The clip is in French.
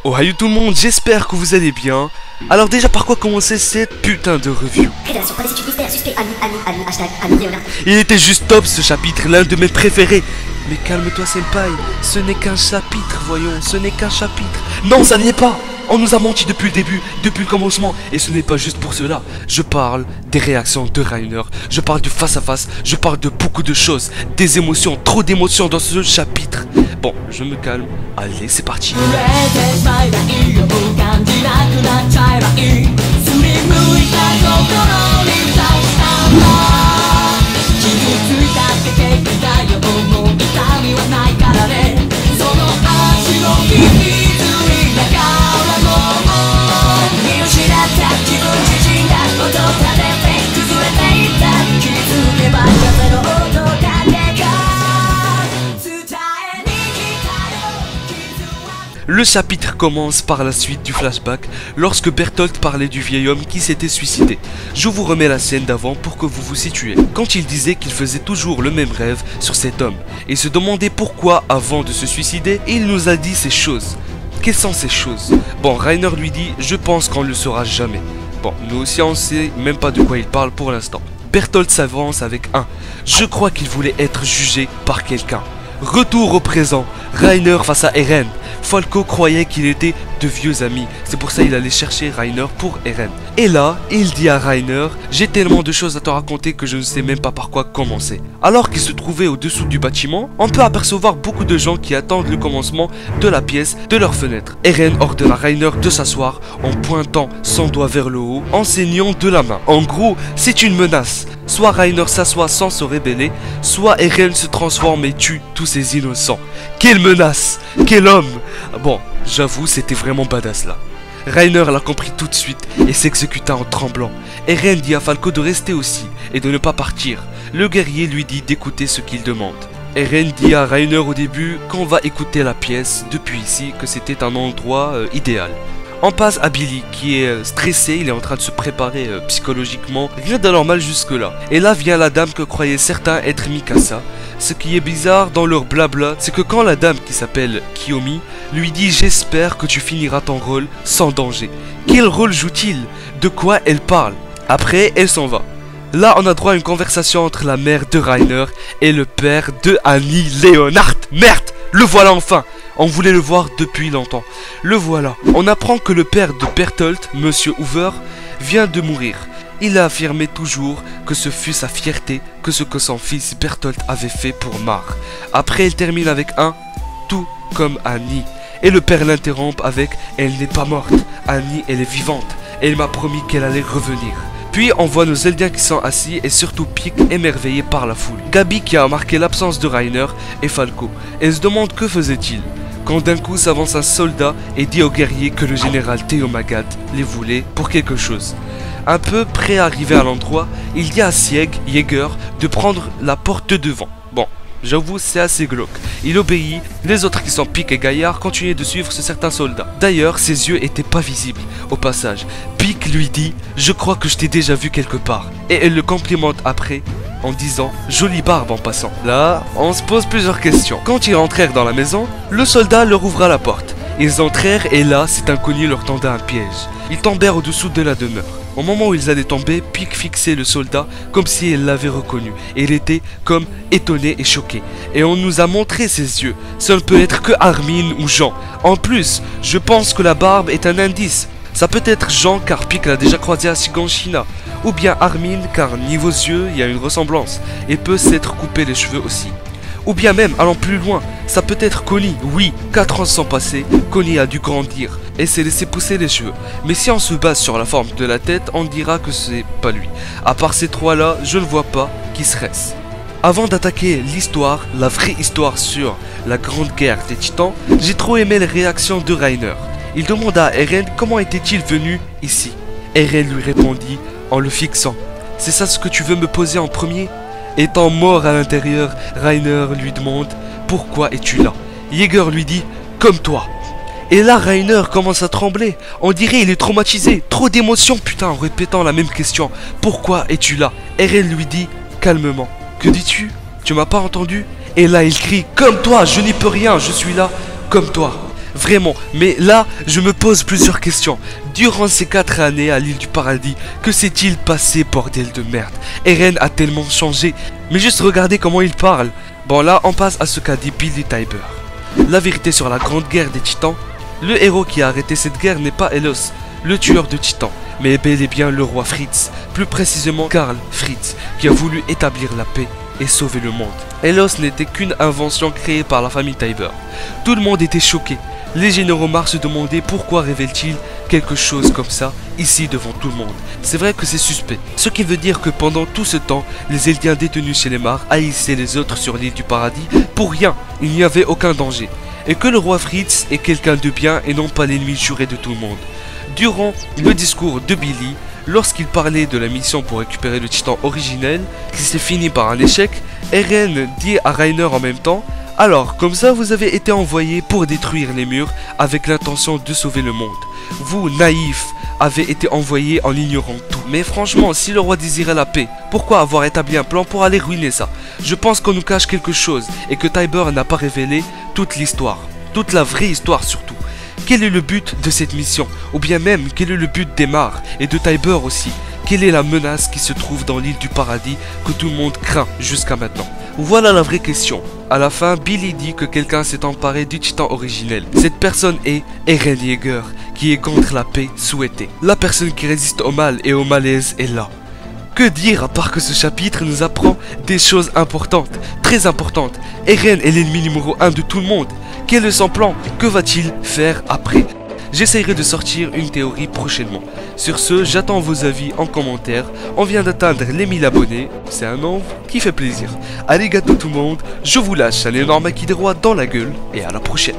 Oh salut tout le monde, j'espère que vous allez bien. Alors déjà par quoi commencer cette putain de review? Révélation, pas des études mystères, suspect, ami, hashtag, ami, Léonard. Il était juste top ce chapitre, l'un de mes préférés. Mais calme-toi senpai, ce n'est qu'un chapitre, voyons, ce n'est qu'un chapitre. Non, ça n'y est pas. On nous a menti depuis le début, depuis le commencement. Et ce n'est pas juste pour cela. Je parle des réactions de Reiner, je parle du face-à-face, je parle de beaucoup de choses. Des émotions, trop d'émotions dans ce chapitre. Bon, je me calme. Allez, c'est parti. Le chapitre commence par la suite du flashback lorsque Bertolt parlait du vieil homme qui s'était suicidé. Je vous remets la scène d'avant pour que vous vous situiez. Quand il disait qu'il faisait toujours le même rêve sur cet homme et se demandait pourquoi avant de se suicider, il nous a dit ces choses. Quelles sont ces choses? Bon, Reiner lui dit « Je pense qu'on ne le saura jamais ». Bon, nous aussi on sait même pas de quoi il parle pour l'instant. Bertolt s'avance avec un « Je crois qu'il voulait être jugé par quelqu'un ». Retour au présent, Reiner face à Eren. Falco croyait qu'il était de vieux amis, c'est pour ça qu'il allait chercher Reiner pour Eren. Et là, il dit à Reiner, j'ai tellement de choses à te raconter que je ne sais même pas par quoi commencer. Alors qu'il se trouvait au-dessous du bâtiment, on peut apercevoir beaucoup de gens qui attendent le commencement de la pièce de leur fenêtre. Eren ordonne à Reiner de s'asseoir en pointant son doigt vers le haut, en saignant de la main. En gros, c'est une menace. Soit Reiner s'assoit sans se rébeller, soit Eren se transforme et tue tous ces innocents. Quelle menace! Quel homme! Bon, j'avoue, c'était vraiment badass là. Reiner l'a compris tout de suite et s'exécuta en tremblant. Eren dit à Falco de rester aussi et de ne pas partir. Le guerrier lui dit d'écouter ce qu'il demande. Eren dit à Reiner au début qu'on va écouter la pièce depuis ici, que c'était un endroit idéal. On passe à Billy qui est stressé, il est en train de se préparer psychologiquement, rien d'anormal jusque là. Et là vient la dame que croyaient certains être Mikasa. Ce qui est bizarre dans leur blabla, c'est que quand la dame qui s'appelle Kiyomi lui dit j'espère que tu finiras ton rôle sans danger. Quel rôle joue-t-il? De quoi elle parle? Après elle s'en va. Là on a droit à une conversation entre la mère de Reiner et le père de Annie Leonard. Merde! Le voilà enfin! On voulait le voir depuis longtemps. Le voilà. On apprend que le père de Bertolt, Monsieur Hoover, vient de mourir. Il a affirmé toujours que ce fut sa fierté que ce que son fils Bertolt avait fait pour Mar. Après, elle termine avec un « tout comme Annie ». Et le père l'interrompt avec « elle n'est pas morte, Annie elle est vivante, elle m'a promis qu'elle allait revenir ». Puis on voit nos Eldiens qui sont assis et surtout Pieck émerveillé par la foule. Gabi qui a remarqué l'absence de Reiner et Falco. Elle se demande que faisait-il quand d'un coup s'avance un soldat et dit aux guerriers que le général Théomagad les voulait pour quelque chose. Un peu près arrivé à l'endroit, il dit à Sieg, Jäger, de prendre la porte de devant. Bon, j'avoue c'est assez glauque. Il obéit, les autres qui sont Pieck et Gaillard continuent de suivre ce certain soldat. D'ailleurs, ses yeux étaient pas visibles au passage. Pieck lui dit, je crois que je t'ai déjà vu quelque part. Et elle le complimente après en disant jolie barbe en passant. Là, on se pose plusieurs questions. Quand ils rentrèrent dans la maison, le soldat leur ouvra la porte. Ils entrèrent et là, cet inconnu leur tendait un piège. Ils tombèrent au-dessous de la demeure. Au moment où ils allaient tomber, Pieck fixait le soldat comme si elle l'avait reconnu. Et il était comme étonné et choqué. Et on nous a montré ses yeux. Ça ne peut être que Armin ou Jean. En plus, je pense que la barbe est un indice. Ça peut être Jean car Pieck l'a déjà croisé à Shiganshina. Ou bien Armin car niveau yeux il y a une ressemblance. Et peut s'être coupé les cheveux aussi. Ou bien même, allons plus loin, ça peut être Connie. Oui, 4 ans sont passés, Connie a dû grandir et s'est laissé pousser les cheveux. Mais si on se base sur la forme de la tête, on dira que c'est pas lui. À part ces trois là, je ne vois pas qui serait-ce. Avant d'attaquer l'histoire, la vraie histoire sur la grande guerre des titans, j'ai trop aimé les réactions de Reiner. Il demanda à Eren comment était-il venu ici. Eren lui répondit en le fixant. C'est ça ce que tu veux me poser en premier? Étant mort à l'intérieur, Reiner lui demande « Pourquoi es-tu là ?» Jäger lui dit « Comme toi ». Et là, Reiner commence à trembler. On dirait il est traumatisé. Trop d'émotions, putain, en répétant la même question. « Pourquoi es-tu là ?» Eren lui dit calmement « Que dis-tu? Tu m'as pas entendu ?» Et là, il crie « Comme toi, je n'y peux rien, je suis là, comme toi ». Vraiment, mais là, je me pose plusieurs questions. Durant ces 4 années à l'île du paradis, que s'est-il passé, bordel de merde? Eren a tellement changé, mais juste regardez comment il parle. Bon là, on passe à ce qu'a dit Billy Tybur. La vérité sur la grande guerre des titans. Le héros qui a arrêté cette guerre n'est pas Elos, le tueur de titans, mais bel et bien le roi Fritz, plus précisément Karl Fritz, qui a voulu établir la paix et sauver le monde. Elos n'était qu'une invention créée par la famille Tybur. Tout le monde était choqué. Les généraux Mars se demandaient pourquoi révèle-t-il quelque chose comme ça ici devant tout le monde. C'est vrai que c'est suspect. Ce qui veut dire que pendant tout ce temps, les Eldiens détenus chez les Mars haïssaient les autres sur l'île du paradis pour rien. Il n'y avait aucun danger. Et que le roi Fritz est quelqu'un de bien et non pas l'ennemi juré de tout le monde. Durant le discours de Billy, lorsqu'il parlait de la mission pour récupérer le titan originel, qui s'est fini par un échec, Eren dit à Reiner en même temps: alors, comme ça, vous avez été envoyé pour détruire les murs avec l'intention de sauver le monde. Vous, naïfs, avez été envoyé en ignorant tout. Mais franchement, si le roi désirait la paix, pourquoi avoir établi un plan pour aller ruiner ça? Je pense qu'on nous cache quelque chose et que Tybur n'a pas révélé toute l'histoire. Toute la vraie histoire surtout. Quel est le but de cette mission? Ou bien même, quel est le but des Mars et de Tybur aussi? Quelle est la menace qui se trouve dans l'île du paradis que tout le monde craint jusqu'à maintenant? Voilà la vraie question. À la fin, Billy dit que quelqu'un s'est emparé du titan originel. Cette personne est Eren Yeager, qui est contre la paix souhaitée. La personne qui résiste au mal et au malaise est là. Que dire à part que ce chapitre nous apprend des choses importantes, très importantes. Eren est l'ennemi numéro 1 de tout le monde. Quel est son plan? Que va-t-il faire après? J'essaierai de sortir une théorie prochainement. Sur ce, j'attends vos avis en commentaire. On vient d'atteindre les 1000 abonnés. C'est un nombre qui fait plaisir. Arigato tout le monde. Je vous lâche un énorme acquis de roi dans la gueule. Et à la prochaine.